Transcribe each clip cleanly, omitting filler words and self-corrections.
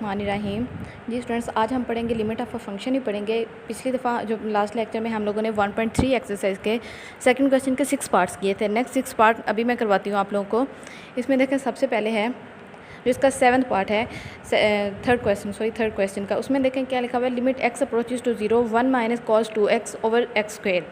बिस्मिल्लाहिर्रहमानिर्रहीम। जी स्टूडेंट्स, आज हम पढ़ेंगे लिमिट ऑफ अ फंक्शन ही पढ़ेंगे। पिछली दफ़ा जो लास्ट लेक्चर में हम लोगों ने 1.3 एक्सरसाइज के सेकंड क्वेश्चन के 6 पार्ट्स किए थे। नेक्स्ट 6 पार्ट अभी मैं करवाती हूँ आप लोगों को। इसमें देखें, सबसे पहले है जो इसका 7th पार्ट है, थर्ड क्वेश्चन का। उसमें देखें क्या लिखा हुआ है, limit x approaches to 0 1 minus cos 2x over x square.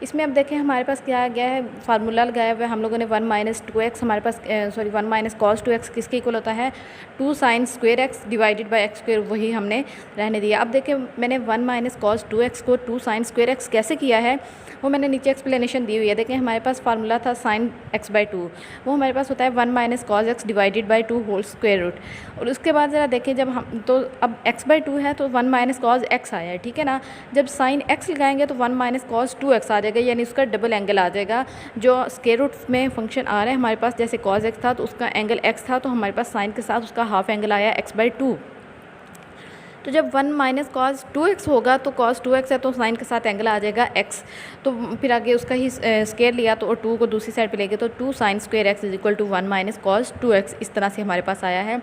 इसमें अब देखें हमारे पास क्या आ गया है, फार्मूला लगाया हुआ है हम लोगों ने 1 माइनस 2x, हमारे पास 1 माइनस कॉस 2x किसके इक्वल होता है 2 sine square x divided by x square, वही हमने रहने दिया। अब देखें मैंने 1 माइनस कॉस 2x को 2 साइन स्क्वेयर एक्स कैसे किया है वो मैंने नीचे एक्सप्लेनेशन दी हुई है। देखें हमारे पास फार्मूला था साइन x/2, वो हमारे पास होता है 1 minus cos x divided by 2 whole square root. और उसके बाद ज़रा देखें, जब हम तो अब x/2 है तो 1 माइनस कॉस एक्स आया है, ठीक है ना। जब साइन x लगाएंगे तो 1 माइनस कॉस 2x आ जाएगा, यानी उसका डबल एंगल आ जाएगा। जो स्क्वायर रूट में फंक्शन आ रहा है हमारे पास, जैसे कॉस x था तो उसका एंगल x था, तो हमारे पास साइन के साथ उसका हाफ एंगल आया x/2। तो जब 1 माइनस कॉस 2x होगा तो कॉस 2x है तो साइन के साथ एंगल आ जाएगा x। तो फिर आगे उसका ही स्क्वायर लिया तो 2 को दूसरी साइड पे लेके तो 2 sine square x is equal to 1 minus cos 2x, इस तरह से हमारे पास आया है।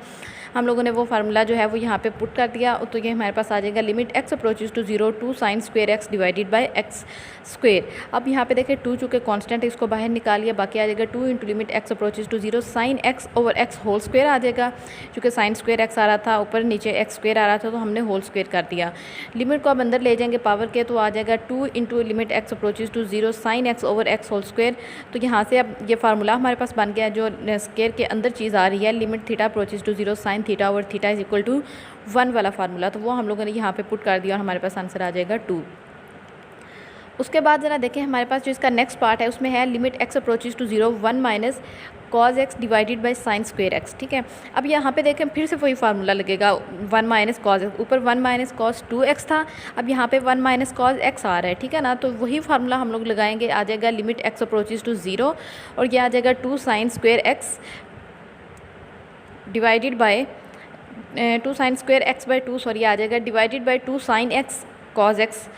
हम लोगों ने वो फार्मूला जो है वो यहाँ पे पुट कर दिया, तो ये हमारे पास आ जाएगा limit x approaches to 0 2 sine square x divided by x square. अब यहाँ पे देखें 2 चूँकि कांस्टेंट है, इसको बाहर निकालिए, बाकी आ जाएगा 2 into limit x approaches to 0 sine x over x whole square आ जाएगा। चूँकि साइन स्क्वायर x आ रहा था, ऊपर नीचे x स्क्वायर आ रहा था, तो हमने होल स्क्वायर कर दिया। लिमिट को अब अंदर ले जाएंगे पावर के, तो आ जाएगा 2 into limit x approaches to 0 sine x over x whole square. तो यहाँ से अब ये फार्मूला हमारे पास बन गया, जो स्क्वायर के अंदर चीज़ आ रही है, limit theta approaches to 0 sine theta over theta is equal to 1 वाला फार्मूला, तो वो हम लोगों ने यहाँ पे पुट कर दिया और हमारे पास आंसर आ जाएगा 2। उसके बाद ज़रा देखें हमारे पास जो इसका नेक्स्ट पार्ट है उसमें है limit x approaches to 0 1 minus cos x divided by sine square x, ठीक है। अब यहाँ पे देखें फिर से वही फार्मूला लगेगा 1 माइनस कॉज x, ऊपर 1 माइनस कॉस 2x था, अब यहाँ पे 1 माइनस कॉज x आ रहा है, ठीक है ना। तो वही फार्मूला हम लोग लगाएंगे, आ जाएगा लिमिट x अप्रोचेज टू 0 और ये आ जाएगा 2 sine square x divided by 2 sine square x/2 आ जाएगा divided by 2 sine x cos x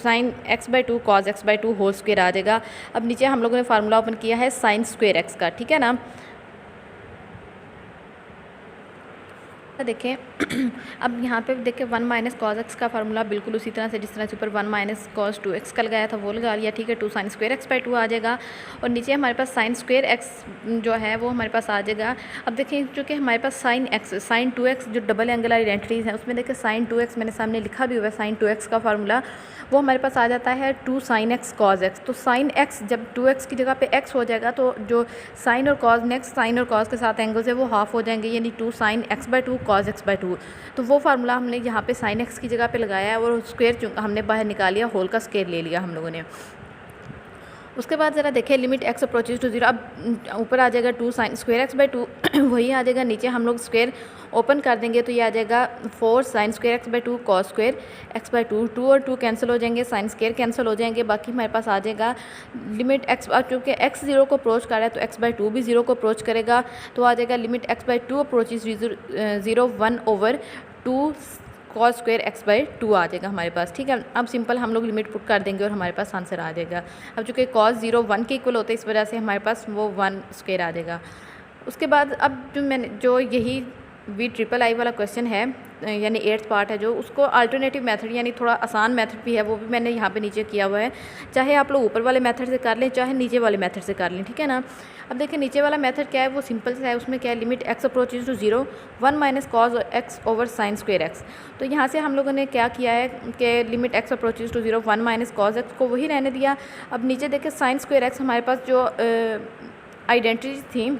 sine x/2 cos x/2 whole square आ जाएगा। अब नीचे हम लोगों ने फार्मूला ओपन किया है साइन स्क्वायर x का, ठीक है ना। देखें अब यहाँ पे देखें 1 माइनस कॉज एक्स का फार्मूला बिल्कुल उसी तरह से जिस तरह से ऊपर 1 माइनस कॉस 2x का लगाया था वो लगा लिया, ठीक है। 2 साइन स्क्वायर x/2 आ जाएगा और नीचे हमारे पास साइन स्क्वायर x जो है वो हमारे पास आ जाएगा। अब देखें चूँकि हमारे पास साइन 2x जो डबल एंगल आइडेंटिटीज़ हैं उसमें देखें साइन 2x मैंने सामने लिखा भी हुआ है, साइन 2x का फार्मूला वो हमारे पास आ जाता है 2 साइन x कॉज x। तो साइन x जब 2x की जगह पे x हो जाएगा तो जो साइन और कॉज नेक्स्ट साइन और कॉज के साथ एंगल्स है वो हाफ हो जाएंगे, यानी 2 साइन x/2 कॉज x/2। तो वो फार्मूला हमने यहाँ पे साइन x की जगह पे लगाया है और स्क्वायर हमने बाहर निकाल लिया, होल का स्क्वायर ले लिया हम लोगों ने। उसके बाद ज़रा देखें लिमिट x अप्रोचेज टू 0, अब ऊपर आ जाएगा 2 साइन स्क्वायर x/2 वही आ जाएगा, नीचे हम लोग स्क्वायर ओपन कर देंगे तो ये आ जाएगा 4 sine square x/2 cos square x/2। 2 और 2 कैंसिल हो जाएंगे, साइन स्क्वायर कैंसिल हो जाएंगे, बाकी हमारे पास आ जाएगा लिमिट x, चूँकि x 0 को अप्रोच कर रहा है तो x/2 भी 0 को अप्रोच करेगा, तो आ जाएगा limit x/2 approaches 0 1 over 2 cos square x/2 आ जाएगा हमारे पास, ठीक है। अब सिंपल हम लोग लिमिट पुट कर देंगे और हमारे पास आंसर आ जाएगा। अब चूँकि कॉस 0 1 के इक्वल होते हैं इस वजह से हमारे पास वो 1 स्क्वायर आ जाएगा। उसके बाद अब जो यही v/i वाला क्वेश्चन है, यानी 8th पार्ट है जो, उसको अल्टरनेटिव मेथड यानी थोड़ा आसान मेथड भी है, वो भी मैंने यहाँ पे नीचे किया हुआ है। चाहे आप लोग ऊपर वाले मेथड से कर लें चाहे नीचे वाले मेथड से कर लें, ठीक है ना। अब देखिए नीचे वाला मेथड क्या है, वो सिंपल सा है। उसमें क्या है, limit x approaches to 0 1 minus cos x over sine square x। तो यहाँ से हम लोगों ने क्या किया है कि limit x approaches to 0 1 minus cos x को वही रहने दिया। अब नीचे देखिए साइन स्क्वायर x हमारे पास जो आइडेंटिटीज थी,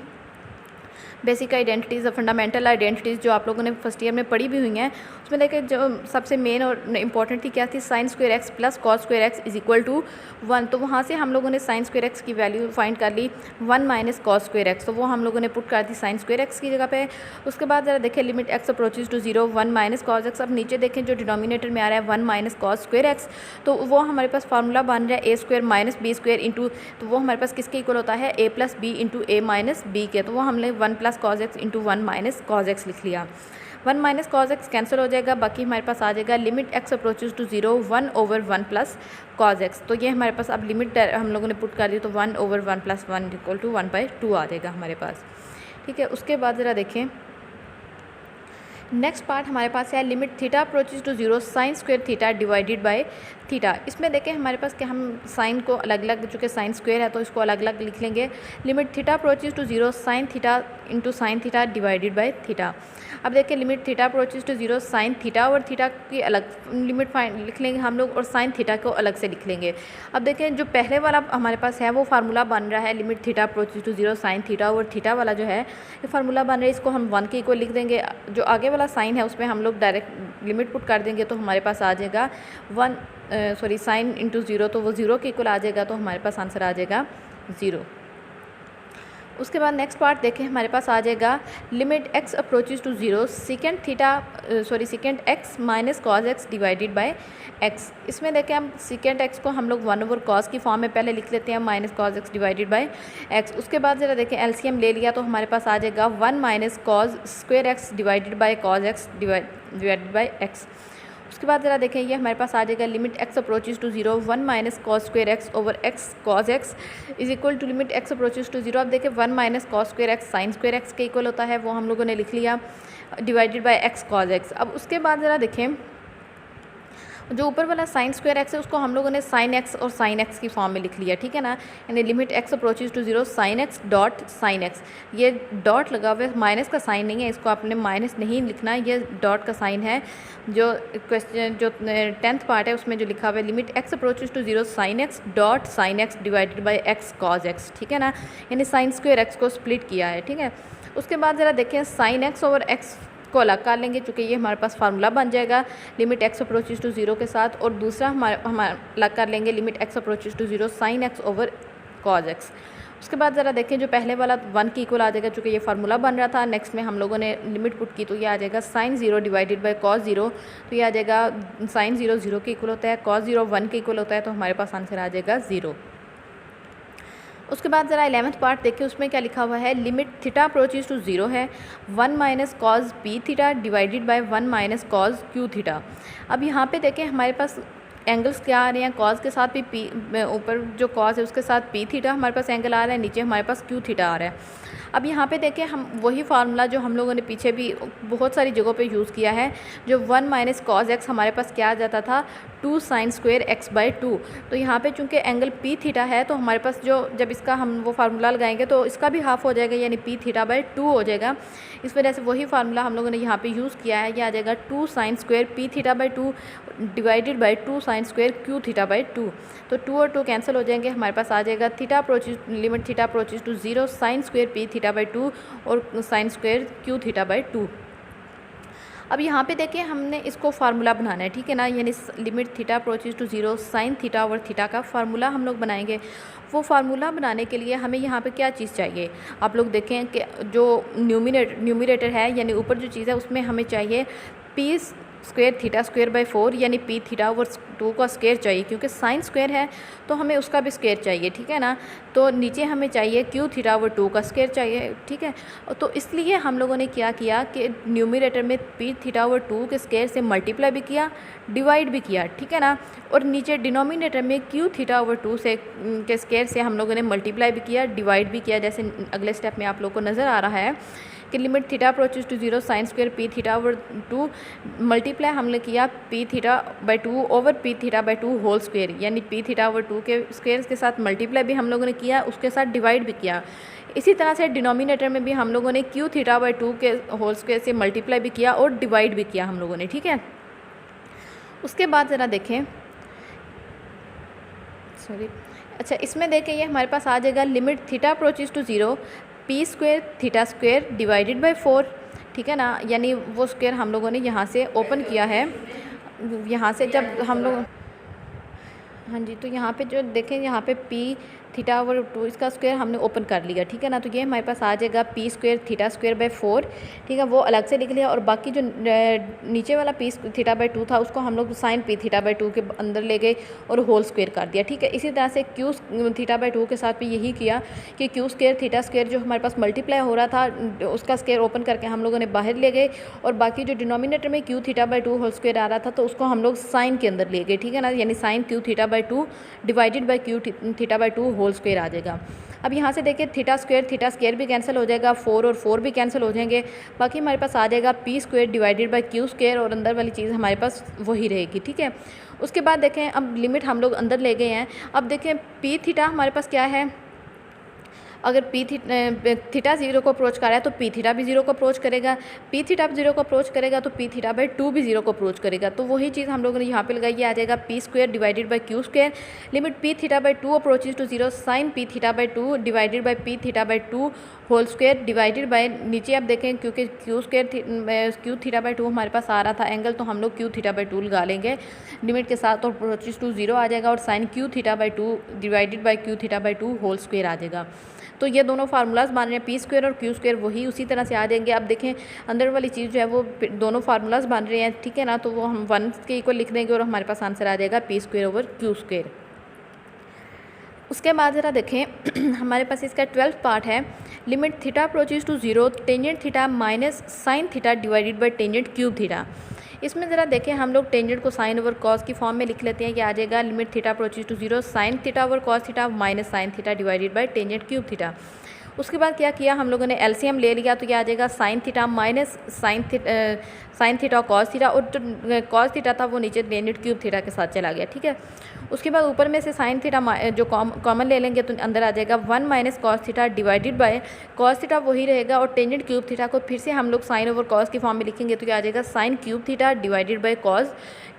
बेसिक आइडेंटिटीज़ और फंडामेंटल आइडेंटिटीज़ जो आप लोगों ने फर्स्ट ईयर में पढ़ी भी हुई हैं, उसमें देखिए जो सबसे मेन और इम्पॉर्टेंट थी क्या थी, sine square x plus cos square x is equal to 1। तो वहाँ से हम लोगों ने साइन स्क्वायर एक्स की वैल्यू फाइंड कर ली 1 माइनस कॉस स्क्वायर एक्स, तो वो हम लोगों ने पुट कर दी साइन स्क्वायर एक्स की जगह पे। उसके बाद ज़रा देखें limit x approaches to 0 1 minus cos x. अब नीचे देखें जो डिनोमिनेटर में आ रहा है 1 माइनस कॉस स्क्वायर एक्स, तो वो हमारे पास फार्मूला बन रहा है a square minus b square into, तो वो हमारे पास किसके इक्वल होता है a plus b into a minus b के, तो वो हमने 1 plus cos x into 1 minus cos x लिख लिया। 1 माइनस कॉस एक्स कैंसिल हो जाएगा, बाकी हमारे पास आ जाएगा limit x approaches to 0 1 over 1 plus cos x. तो ये हमारे पास अब लिमिट हम लोगों ने पुट कर दी, तो 1 ओवर 1 प्लस 1 इक्वल टू 1/2 आ जाएगा हमारे पास, ठीक है। उसके बाद ज़रा देखें नेक्स्ट पार्ट हमारे पास है limit theta approaches to 0 sine square theta divided by theta. इसमें देखें हमारे पास कि हम साइन को अलग अलग, चूँकि साइन स्क्वायर है तो इसको अलग अलग लिख लेंगे। Limit theta approaches to 0 sine theta into sine theta divided by theta. अब देखिए limit theta approaches to 0 sine theta और थीटा की अलग लिमिट फाइन लिख लेंगे हम लोग और साइन थीटा को अलग से लिख लेंगे। अब देखें जो पहले वाला हमारे पास है वो फार्मूला बन रहा है limit theta approaches to 0 sine theta और थीटा वाला जो है ये फार्मूला बन रहा है, इसको हम 1 के इक्वल लिख देंगे। जो आगे वाला साइन है उसमें हम लोग डायरेक्ट लिमिट पुट कर देंगे तो हमारे पास आ जाएगा साइन इंटू 0, तो वो 0 के इक्वल आ जाएगा, तो हमारे पास आंसर आ जाएगा 0। उसके बाद नेक्स्ट पार्ट देखें हमारे पास आ जाएगा limit x approaches to 0 second x minus cos x divided by x। इसमें देखें हम सेकेंड x को हम लोग 1/cos की फॉर्म में पहले लिख लेते हैं minus cos x divided by x। उसके बाद ज़रा देखें एलसीएम ले लिया तो हमारे पास आ जाएगा 1 minus cause square x divided bye cause x divided by x। उसके बाद ज़रा देखें ये हमारे पास आ जाएगा limit x approaches to 0 1 minus cos square x over x cos x is equal to limit x approaches to 0। अब देखें 1 minus cos square x sine square x के इक्वल होता है, वो हम लोगों ने लिख लिया divided by x cos x। अब उसके बाद ज़रा देखें जो ऊपर वाला साइन स्क्वायर x है उसको हम लोगों ने साइन x और साइन x की फॉर्म में लिख लिया, ठीक है ना। यानी limit x approaches to 0 sine x dot sine x। ये डॉट लगा हुआ है, माइनस का साइन नहीं है, इसको आपने माइनस नहीं लिखना, ये डॉट का साइन है। जो क्वेश्चन जो 10th पार्ट है उसमें जो लिखा हुआ है limit x approaches to 0 sine x dot sine x divided by x cos x, ठीक है ना। यानी साइन स्क्वायर x को स्प्लिट किया है, ठीक है। उसके बाद ज़रा देखें साइन x ओवर x को अलग कर लेंगे, चूँकि ये हमारे पास फार्मूला बन जाएगा लिमिट x अप्रोचेज टू 0 के साथ, और दूसरा हमारा अलग कर लेंगे limit x approaches to 0 sine x over cos x। उसके बाद ज़रा देखें जो पहले वाला 1 की इक्वल आ जाएगा, चूँकि ये फार्मूला बन रहा था। नेक्स्ट में हम लोगों ने लिमिट पुट की तो ये आ जाएगा साइन 0 डिवाइडेड बाय कॉस 0, तो ये आ जाएगा साइन 0 0 के इक्वल होता है, कॉस 0 1 के इक्वल होता है, तो हमारे पास आंसर आ जाएगा 0। उसके बाद ज़रा 11th पार्ट देखिए उसमें क्या लिखा हुआ है लिमिट थीटा अप्रोचेज टू 0 है 1 minus cause P theta divided bye 1 minus cause Q theta. अब यहाँ पे देखें हमारे पास एंगल्स क्या आ रहे हैं, कॉज के साथ भी पी, ऊपर जो कॉज है उसके साथ पी थीटा हमारे पास एंगल आ रहा है, नीचे हमारे पास क्यू थीटा आ रहा है। अब यहाँ पे देखें हम वही फार्मूला जो हम लोगों ने पीछे भी बहुत सारी जगहों पे यूज़ किया है, जो 1 माइनस कॉज एक्स हमारे पास क्या आ जाता था 2 साइन स्क्वायर एक्स बाई 2। तो यहाँ पे चूँकि एंगल पी थीटा है तो हमारे पास जो जब इसका हम वो फार्मूला लगाएंगे तो इसका भी हाफ हो जाएगा, यानी पी थीटा बाई 2 हो जाएगा। इस वजह से वही फार्मूला हम लोगों ने यहाँ पे यूज़ किया है, यह आ जाएगा 2 sine square p theta by 2 divided by 2 sine square q theta by 2। तो 2 और 2 कैंसिल हो जाएंगे, हमारे पास आ जाएगा theta approaches limit theta approaches to 0 sine square p theta by 2 और sine square q theta by 2। अब यहाँ पे देखिए हमने इसको फार्मूला बनाना है, ठीक है ना, यानी limit theta approaches to 0 sine theta over theta का फार्मूला हम लोग बनाएंगे। वो फार्मूला बनाने के लिए हमें यहाँ पे क्या चीज़ चाहिए, आप लोग देखें कि जो न्यूमिनेटर है यानी ऊपर जो चीज़ है उसमें हमें चाहिए P square theta square by 4 यानी पी थीटा ओवर 2 का स्क्वायर चाहिए, क्योंकि साइन स्क्वायर है तो हमें उसका भी स्क्वायर चाहिए, ठीक है ना। तो नीचे हमें चाहिए क्यू थीटा ओवर 2 का स्क्वायर चाहिए, ठीक है। तो इसलिए हम लोगों ने क्या किया कि न्यूमिनेटर में पी थीटा ओवर 2 के स्क्वायर से मल्टीप्लाई भी किया, डिवाइड भी किया, ठीक है ना। और नीचे डिनोमिनेटर में क्यू थीटा ओवर 2 से के स्क्वायर से हम लोगों ने मल्टीप्लाई भी किया, डिवाइड भी किया। जैसे अगले स्टेप में आप लोग को नज़र आ रहा है कि limit theta approaches to 0 sine square p theta over 2 multiply हमने किया p theta by 2 over p theta by 2 whole square, यानी पी थीटा ओवर 2 के स्क्वायर के साथ मल्टीप्लाई भी हम लोगों ने किया, उसके साथ डिवाइड भी किया। इसी तरह से डिनोमिनेटर में भी हम लोगों ने क्यू थीटा बाई 2 के होल स्क्वायर से मल्टीप्लाई भी किया और डिवाइड भी किया हम लोगों ने, ठीक है। उसके बाद ज़रा देखें, अच्छा इसमें देखें ये हमारे पास आ जाएगा limit theta approaches to 0 p square theta square divided by 4, ठीक है ना। यानी वो स्क्वायर हम लोगों ने यहाँ से ओपन किया है, यहाँ से जब हम लोग हाँ जी, तो यहाँ पे जो देखें यहाँ पे पी थीटा ओवर 2 इसका स्क्वायर हमने ओपन कर लिया, ठीक है ना। तो ये हमारे पास आ जाएगा p square theta square by 4, ठीक है, वो अलग से लिख लिया। और बाकी जो नीचे वाला पी थीटा बाई 2 था उसको हम लोग साइन पी थीटा बाई 2 के अंदर ले गए और होल स्क्वायर कर दिया, ठीक है। इसी तरह से क्यू थीटा बाई 2 के साथ भी यही किया कि क्यू स्क्वायर थीटा स्क्वायर जो हमारे पास मल्टीप्लाई हो रहा था उसका स्क्वायर ओपन करके हम लोगों ने बाहर ले गए, और बाकी जो डिनोमिनेटर में q theta by 2 whole square आ रहा था तो उसको हम लोग साइन के अंदर ले गए, ठीक है ना। यानी sine q theta by 2 divided by q theta by 2 whole square आ जाएगा। अब यहाँ से देखिए थीटा स्क्वायर भी कैंसिल हो जाएगा, 4 और 4 भी कैंसिल हो जाएंगे, बाकी हमारे पास आ जाएगा p square divided by q square, और अंदर वाली चीज़ हमारे पास वही रहेगी, ठीक है। उसके बाद देखें अब लिमिट हम लोग अंदर ले गए हैं। अब देखें पी थीटा हमारे पास क्या है, अगर थीटा 0 को अप्रोच कर रहा है तो पी थीटा भी 0 को अप्रोच करेगा, पी थीटा 0 को अप्रोच करेगा तो पी थीटा बाई 2 भी 0 को अप्रोच करेगा। तो वही चीज़ हम लोगों ने यहाँ पे लगाई, आ जाएगा p square divided by q square, limit p theta by 2 approaches to 0 sine p theta by 2 divided by p theta by 2 whole square divided by, नीचे आप देखें क्योंकि क्यू थीटा बाई 2 हमारे पास आ रहा था एंगल, तो हम लोग क्यू थीटा बाई 2 लगा लेंगे लिमिट के साथ, और अप्रोचेज टू 0 आ जाएगा, और sine q theta by 2 divided by q theta by 2 whole square आ जाएगा। तो ये दोनों फार्मूलाज बन रहे हैं, पी स्क्वायर और क्यू स्क्वायर वही उसी तरह से आ जाएंगे। अब देखें अंदर वाली चीज़ जो है वो दोनों फार्मूलाज बन रहे हैं, ठीक है ना, तो वो हम 1 के इक्वल लिख देंगे और हमारे पास आंसर आ जाएगा p square over Q square. उसके बाद ज़रा देखें हमारे पास इसका 12th पार्ट है, limit theta approaches to 0 tangent theta minus sine theta divided by tangent cube theta. इसमें ज़रा देखें हम लोग टेंजेंट को साइन ओवर कॉस की फॉर्म में लिख लेते हैं, कि आ जाएगा limit theta approaches to 0 sine theta over cos theta minus sine theta divided by tangent cube theta. उसके बाद क्या किया हम लोगों ने, एलसीएम ले लिया, तो क्या आ जाएगा sine theta minus sine theta cos theta, और जो कॉस थीटा था वो नीचे टेंजेंट क्यूब थीटा के साथ चला गया, ठीक है। उसके बाद ऊपर में से साइन थीटा जो कॉमन ले लेंगे तो अंदर आ जाएगा 1 minus cos theta divided by cos theta वही रहेगा, और टेंजेंट क्यूब थीटा को फिर से हम लोग साइन ओवर कॉस की फॉर्म में लिखेंगे, तो क्या आ जाएगा sine cube theta divided by cos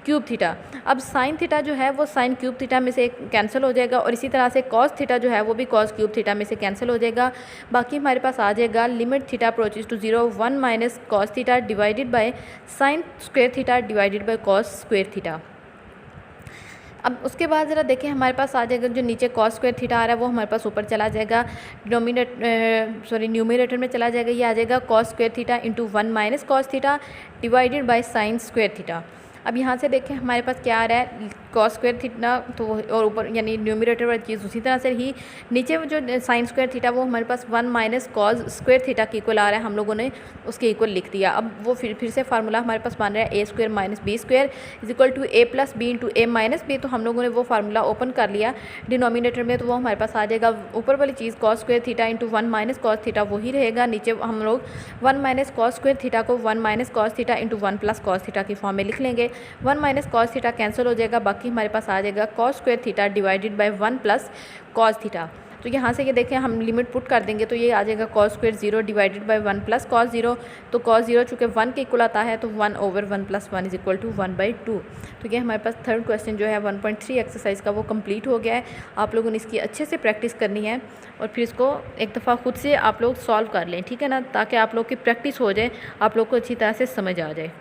cube theta. अब साइन थीटा जो है वो साइन क्यूब थीटा में से कैंसिल हो जाएगा, और इसी तरह से कॉस थीटा जो है वो भी कॉस क्यूब थीटा में से कैंसिल हो जाएगा। बाकी हमारे पास आ जाएगा limit theta approaches to 0 1 minus cos theta divided by sine square theta divided by cos square theta. अब उसके बाद ज़रा देखें हमारे पास आ जाएगा जो नीचे कॉस स्क्वायर थीटा आ रहा है वो हमारे पास ऊपर चला जाएगा, न्यूमरेटर में चला जाएगा, ये आ जाएगा cos square theta into 1 minus cos theta divided by sine square theta. अब यहाँ से देखें हमारे पास क्या आ रहा है कॉस स्क्वायर थीटा, तो और ऊपर यानी न्यूमरेटर वाली चीज़ उसी तरह से ही, नीचे वो जो साइन स्क्वायर थीटा वो हमारे पास 1 माइनस कॉस स्क्वायर थीटा के इक्वल आ रहा है, हम लोगों ने उसके इक्वल लिख दिया। अब वो फिर से फार्मूला हमारे पास बन रहा है a square minus b square is equal to a plus b into a minus b, तो हम लोगों ने वो फार्मूला ओपन कर लिया डिनोमिनेटर में, तो वो हमारे पास आ जाएगा ऊपर वाली चीज़ cos square theta into 1 minus cos theta वही रहेगा, नीचे हम लोग 1 माइनस कॉस स्क्वायर थीटा को 1 minus cos theta into 1 plus cos theta की फॉर्म में लिख लेंगे, 1 माइनस कॉस थीटा कैंसिल हो जाएगा, बाकी हमारे पास आ जाएगा cos square theta divided bye 1 plus cos theta. तो यहाँ से ये देखें हम लिमिट पुट कर देंगे तो ये आ जाएगा cos square 0 divided by 1 plus cos 0, तो कॉस 0 चूँकि 1 के इक्वल आता है तो 1 over 1 plus 1 is equal to 1/2। तो ये हमारे पास थर्ड क्वेश्चन जो है 1.3 एक्सरसाइज का वो कंप्लीट हो गया है। आप लोगों ने इसकी अच्छे से प्रैक्टिस करनी है और फिर इसको एक दफ़ा खुद से आप लोग सॉल्व कर लें, ठीक है ना, ताकि आप लोग की प्रैक्टिस हो जाए, आप लोग को अच्छी तरह से समझ आ जाए।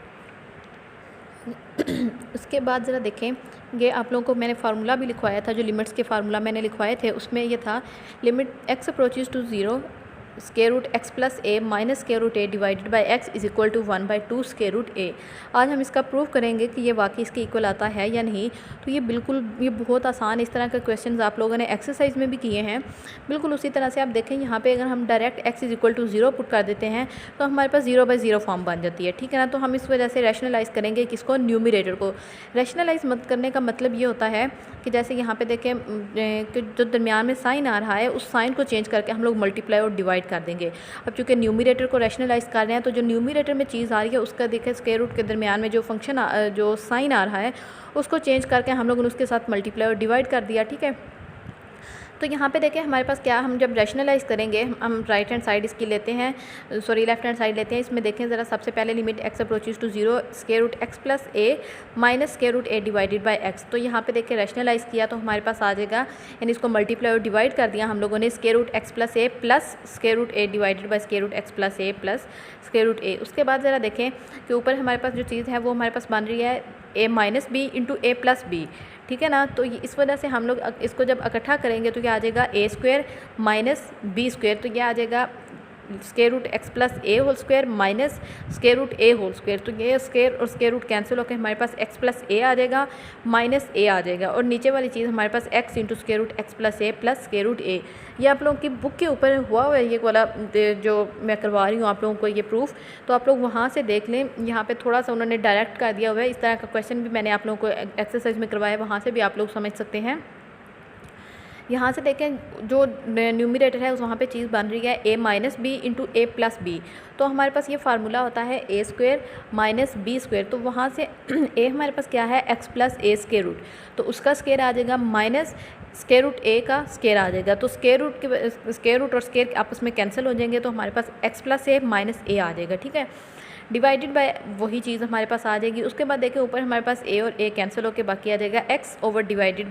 उसके बाद ज़रा देखें ये आप लोगों को मैंने फार्मूला भी लिखवाया था, जो लिमिट्स के फार्मूला मैंने लिखवाए थे उसमें ये था limit x approaches to 0 square root x plus a minus square root a divided by x is equal to 1/2 square root a. आज हम इसका प्रूव करेंगे कि ये वाकई इसके इक्वल आता है या नहीं। तो ये बहुत आसान इस तरह के क्वेश्चंस आप लोगों ने एक्सरसाइज में भी किए हैं, बिल्कुल उसी तरह से आप देखें यहाँ पे अगर हम direct x is equal to 0 put कर देते हैं तो हमारे पास 0/0 फॉर्म बन जाती है, ठीक है ना। तो हम इस वजह से रैशनलाइज़ करेंगे किसको, न्यूमरेटर को। रैशनलाइज़ मत करने का मतलब ये होता है कि जैसे यहाँ पे देखें कि जो दरमियान में साइन आ रहा है उस साइन को चेंज करके हम लोग मल्टीप्लाई और डिवाइड कर देंगे। अब चूँकि न्यूमरेटर को रैशनलाइज़ कर रहे हैं तो जो न्यूमरेटर में चीज़ आ रही है उसका देखें स्क्वायर रूट के दरमियान में जो फंक्शन जो साइन आ रहा है उसको चेंज करके हम लोगों ने उसके साथ मल्टीप्लाई और डिवाइड कर दिया, ठीक है। तो यहाँ पे देखें हमारे पास क्या, हम जब रैशनलाइज़ करेंगे हम राइट हैंड साइड इसकी लेते हैं, सॉरी लेफ्ट हैंड साइड लेते हैं। इसमें देखें ज़रा सबसे पहले limit x approaches to 0 square root x plus a minus square root a divided by x. तो यहाँ पे देखें रैशनलाइज़ किया तो हमारे पास आ जाएगा, यानी इसको मल्टीप्लाई और डिवाइड कर दिया हम लोगों ने, square root x plus a plus square root a divided by square root x plus a plus square root a. उसके बाद ज़रा देखें कि ऊपर हमारे पास जो चीज़ है वो हमारे पास बन रही है ए minus b into a plus B, ठीक है ना। तो इस वजह से हम लोग इसको जब इकट्ठा करेंगे तो क्या आ जाएगा a square minus b square, तो यह आ जाएगा square root x plus a whole square minus square root a whole square. तो ये स्क्वायर और स्क्वायर रूट कैंसिल होकर हमारे पास एक्स प्लस ए आ जाएगा माइनस ए आ जाएगा, और नीचे वाली चीज़ हमारे पास x into square root x plus a plus square root a. ये आप लोगों की बुक के ऊपर हुआ है ये वाला जो मैं करवा रही हूँ आप लोगों को ये प्रूफ, तो आप लोग वहाँ से देख लें। यहाँ पे थोड़ा सा उन्होंने डायरेक्ट कर दिया हुआ है, इस तरह का क्वेश्चन भी मैंने आप लोगों को एक्सरसाइज में करवाया, वहाँ से भी आप लोग समझ सकते हैं। यहाँ से देखें जो न्यूमरेटर है उस वहाँ पे चीज़ बन रही है a minus b into a plus b. तो हमारे पास ये फार्मूला होता है a square minus b square. तो वहाँ से a हमारे पास क्या है x plus a square root, तो उसका स्क्वेयर आ जाएगा माइनस स्क्वेयर रूट a का स्क्वेयर आ जाएगा। तो स्क्वेयर रूट और स्क्वेयर आपस में कैंसिल हो जाएंगे, तो हमारे पास x प्लस ए माइनस ए आ जाएगा। ठीक है, डिवाइडेड बाय वही चीज़ हमारे पास आ जाएगी। उसके बाद देखिए ऊपर हमारे पास a और a कैंसिल होकर बाकी आ जाएगा x over divided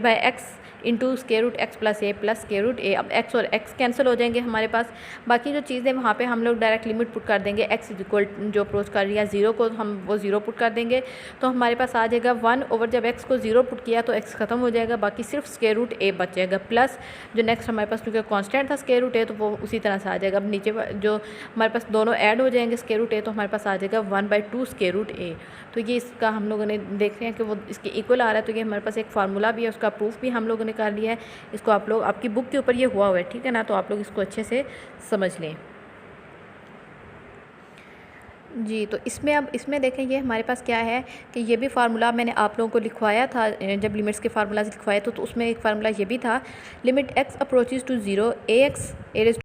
by x into square root x plus square root a. अब x और x कैंसिल हो जाएंगे हमारे पास। बाकी जो चीज़ें वहाँ पे हम लोग डायरेक्ट लिमिट पुट कर देंगे, x इज इक्वल जो अप्रोच कर रही है 0 को हम वो 0 पुट कर देंगे, तो हमारे पास आ जाएगा 1 ओवर जब x को 0 पुट किया तो x ख़त्म हो जाएगा, बाकी सिर्फ स्क्वेयर रूट ए बच जाएगा प्लस जो नेक्स्ट हमारे पास क्योंकि कॉन्स्टेंट था स्क्वेयर रूट ए तो वो उसी तरह से आ जाएगा। अब नीचे जो हमारे पास दोनों ऐड हो जाएंगे स्क्वेयर रूट ए, तो हमारे पास आ जाएगा 1/2 स्क्वेयर रूट ए। तो ये इसका हम लोगों ने देख रहे हैं कि वो इसके इक्वल आ रहा है। तो ये हमारे पास एक फार्मूला भी है, उसका प्रूफ भी हम लोगों ने कर लिया है। इसको आप लोग आपकी बुक के ऊपर ये हुआ है, ठीक है ना, तो आप लोग इसको अच्छे से समझ लें जी। तो इसमें देखें ये हमारे पास क्या है कि ये भी फार्मूला मैंने आप लोगों को लिखवाया था जब लिमिट्स के फार्मूलाज लिखवाए तो उसमें एक फार्मूला ये भी था, limit x approaches to 0 ax